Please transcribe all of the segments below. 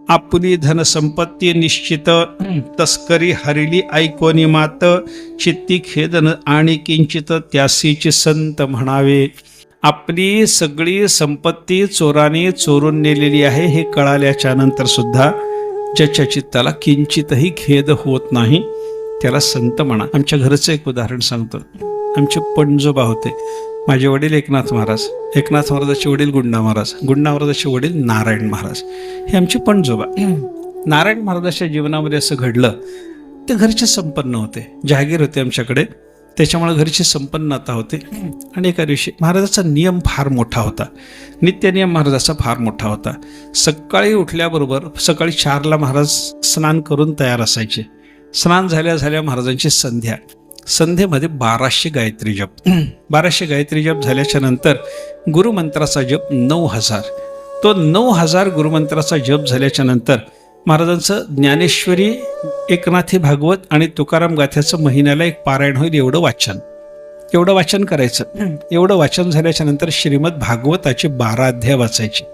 आपुली धन संपत्ती निश्चित, तस्करी हरिली ऐकोनी मात, चित्ती खेदन आणि किंचित, त्यासीची संत म्हणावे. आपली सगळी संपत्ती चोराने चोरून नेलेली आहे हे कळाल्याच्या नंतर सुद्धा ज्याच्या चित्ताला किंचितही खेद होत नाही त्याला संत म्हणा. आमच्या घरचं एक उदाहरण सांगतो. आमचे पणजोबा होते. माझे वडील एकनाथ महाराज, एकनाथ महाराजाचे वडील गुंडा महाराज, गुंडा महाराजाचे वडील नारायण महाराज, हे आमचे पणजोबा. नारायण महाराजाच्या जीवनामध्ये असं घडलं, ते घरचे संपन्न होते, जहागीर होते आमच्याकडे, त्याच्यामुळे घरची संपन्नता होते. आणि एका दिवशी महाराजाचा नियम फार मोठा होता, नित्यनियम महाराजाचा फार मोठा होता. सकाळी उठल्याबरोबर सकाळी 4ला महाराज स्नान करून तयार असायचे. स्नान झाल्या झाल्या महाराजांची संध्या, संध्येमध्ये 1200 गायत्री जप, 1200 गायत्री जप झाल्याच्या नंतर गुरुमंत्राचा जप 9000. तो 9000 गुरुमंत्राचा जप झाल्याच्या नंतर महाराजांचं ज्ञानेश्वरी, एकनाथी भागवत आणि तुकाराम गाथ्याचं महिन्याला एक पारायण होईल एवढं वाचन करायचं. एवढं वाचन झाल्याच्या नंतर श्रीमद भागवताचे 12 अध्याय वाचायचे.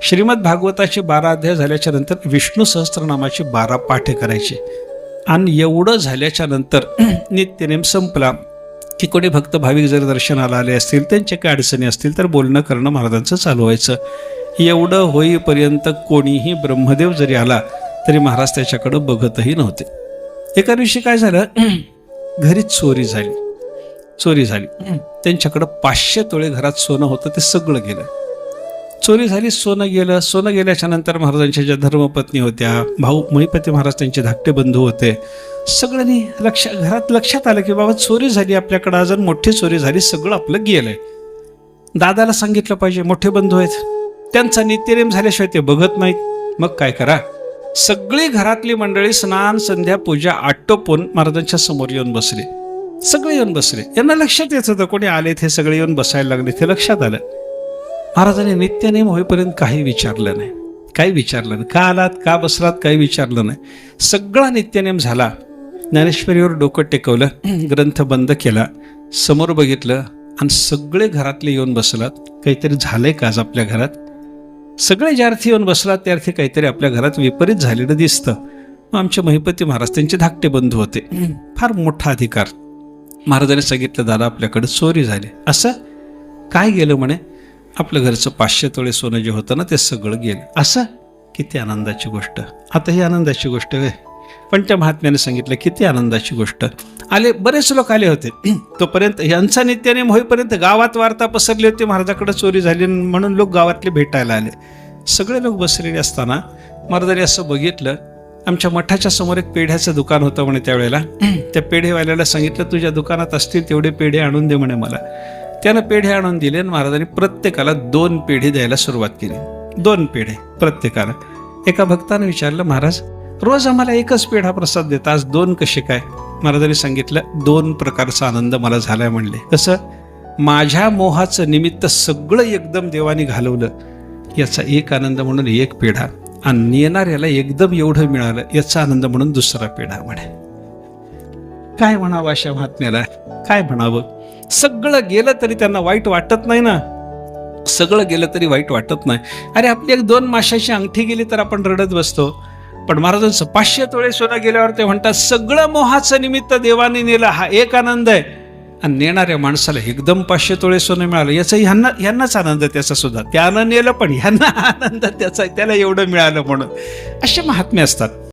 श्रीमद भागवताचे 12 अध्याय झाल्याच्या नंतर विष्णू सहस्त्रनामाचे 12 पाठे करायचे. आणि एवढं झाल्याच्या नंतर नित्यनेम संपला की कोणी भक्त भाविक जर दर्शनाला आले असतील, त्यांच्या काही अडचणी असतील तर बोलणं करणं महाराजांचं चालू व्हायचं. एवढं होईपर्यंत कोणीही ब्रह्मदेव जरी आला तरी महाराज त्याच्याकडं बघतही नव्हते. एका दिवशी काय झालं, घरी चोरी झाली. त्यांच्याकडं 500 तोळे घरात सोनं होतं, ते सगळं गेलं. चोरी झाली, सोनं गेल्याच्या नंतर महाराजांच्या ज्या धर्मपत्नी होत्या, भाऊ महिपती महाराज त्यांचे धाकटे बंधू होते, सगळ्यांनी घरात लक्षात आलं की बाबा चोरी झाली, आपल्याकडं अजून मोठी चोरी झाली, सगळं आपलं गेलंय. दादाला सांगितलं पाहिजे, मोठे बंधू आहेत, त्यांचा नित्यनेम झाल्याशिवाय ते बघत नाहीत. मग काय करा, सगळी घरातली मंडळी स्नान संध्या पूजा आटोपून महाराजांच्या समोर येऊन बसले. सगळे येऊन बसले. यांना लक्षात येत होतं कोणी आले, ते सगळे येऊन बसायला लागले, ते लक्षात आलं. महाराजांनी नित्यनेम होईपर्यंत काही विचारलं नाही. का आलात, का बसलात, काही विचारलं नाही. सगळा नित्यनेम झाला. ज्ञानेश्वरीवर डोकं टेकवलं, ग्रंथ बंद केला, समोर बघितलं आणि सगळे घरातले येऊन बसलात. काहीतरी झालंय का आज आपल्या घरात? सगळे ज्या अर्थी येऊन बसलात त्या अर्थी काहीतरी आपल्या घरात विपरीत झालेलं दिसतं. मग आमचे महिपती महाराज त्यांचे धाकटे बंधू होते, फार मोठा अधिकार. महाराजांनी सांगितलं, दादा आपल्याकडे चोरी झाली. असं काय गेलं म्हणे? आपलं घरचं 500 तोळे सोनं जे होतं ना ते सगळं गेलं. असं? किती आनंदाची गोष्ट. आता ही आनंदाची गोष्ट आहे, पण त्या महात्म्याने सांगितलं किती आनंदाची गोष्ट. आले, बरेच लोक आले होते. तोपर्यंत यांचा नित्यनेम होईपर्यंत गावात वार्ता पसरली होती, महाराजाकडे चोरी झाली म्हणून लोक गावातले भेटायला आले. सगळे लोक बसलेले असताना महाराजांनी असं बघितलं, आमच्या मठाच्या समोर एक पेढ्याचं दुकान होतं म्हणे. त्यावेळेला त्या पेढेवाल्याला सांगितलं, तुझ्या दुकानात असतील तेवढे पेढे आणून दे म्हणे मला. त्यानं पेढे आणून दिले आणि महाराजांनी प्रत्येकाला 2 पेढे द्यायला सुरुवात केली. 2 पेढे प्रत्येकाला. एका भक्तानं विचारलं, महाराज रोज आम्हाला एकच पेढा प्रसाद देता, आज 2 कसे काय? महाराजांनी सांगितलं, 2 प्रकारचा आनंद मला झालाय म्हणले. कसं? माझ्या मोहाचं निमित्त सगळं एकदम देवानी घालवलं, याचा एक आनंद म्हणून 1 पेढा, आणि येणाऱ्याला एकदम एवढं मिळालं याचा आनंद म्हणून 2रा पेढा म्हणे. काय म्हणावं अशा महात्म्याला, काय म्हणावं? सगळं गेलं तरी त्यांना वाईट वाटत नाही ना. सगळं गेलं तरी वाईट वाटत नाही. अरे आपली 1-2 माशाची अंगठी गेली तर आपण रडत बसतो, पण महाराजांचं 500 तोळे सोनं गेल्यावर ते म्हणतात, सगळं मोहाचं निमित्त देवाने नेलं, हा एक आनंद आहे. आणि नेणाऱ्या माणसाला एकदम 500 तोळे सोनं मिळालं, याचा ह्यांनाच आनंद त्याचा सुद्धा. त्यानं नेलं पण ह्यांना आनंद त्याचा, त्याला एवढं मिळालं म्हणून. असे महात्मे असतात.